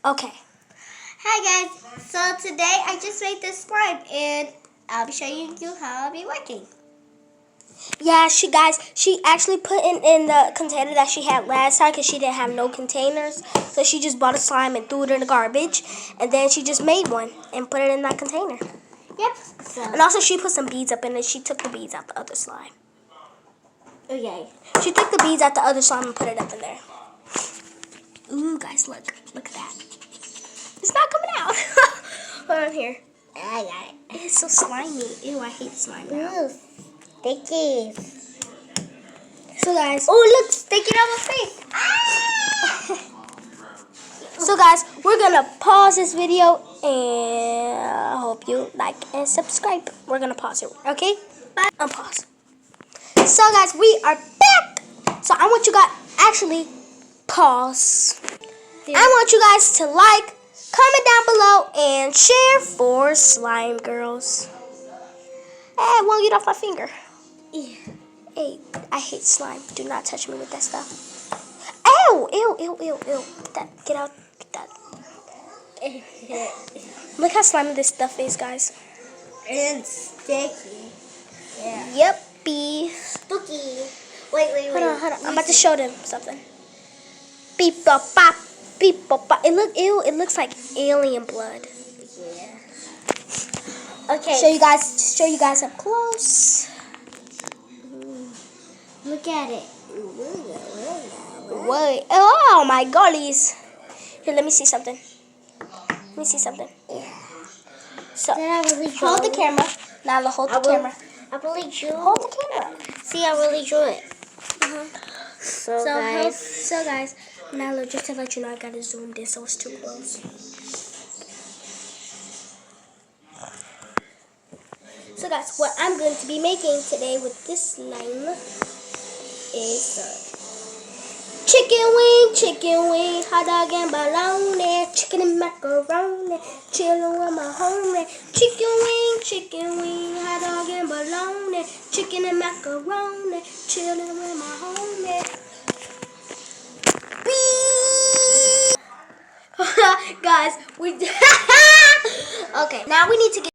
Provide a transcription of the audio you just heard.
Okay. Hi guys, so today I just made this slime and I'll be showing you how I'll be working. Yeah, she actually put it in the container that she had last time because she didn't have no containers. So she just bought a slime and threw it in the garbage. And then she just made one and put it in that container. Yep. And also she put some beads up in it. She took the beads out the other slime. Okay. She took the beads out the other slime and put it up in there. Ooh, guys, look. Look at that. It's not coming out. Hold on here. I got it. It's so slimy. Ew, I hate slime now. Ooh, sticky. So, guys. Oh, look, sticky on my face. Ah! So, guys, we're going to pause this video and I hope you like and subscribe. We're going to pause it, okay? Bye. Unpause. So, guys, we are back. So, I want you guys actually pause. I want you guys to like, comment down below, and share for Slime Girls. Hey, it won't get off my finger. Yeah. Hey, I hate slime. Do not touch me with that stuff. Ew, ew, ew, ew, ew. Get out. Get that. Look how slimy this stuff is, guys. And sticky. Yeah. Yuppie. Spooky. Wait. Hold on. I'm about to show them something. Beep, bop, bop. Beep, bop, bop. It looks like alien blood. Yeah. Okay. Show you guys up close. Look at it. Wait. Oh my gollies. Here, let me see something. So, hold the camera. Now, hold the camera. I really drew. Hold the camera. See, I really drew it. So guys, now just to let you know, I got it zoomed in, so it's too close. So guys, what I'm going to be making today with this slime is chicken wing, hot dog and bologna, chicken and macaroni, chillin' with my homie. Chicken wing, hot dog and bologna, chicken and macaroni, chillin' with my homie. Guys, we okay. Now we need to get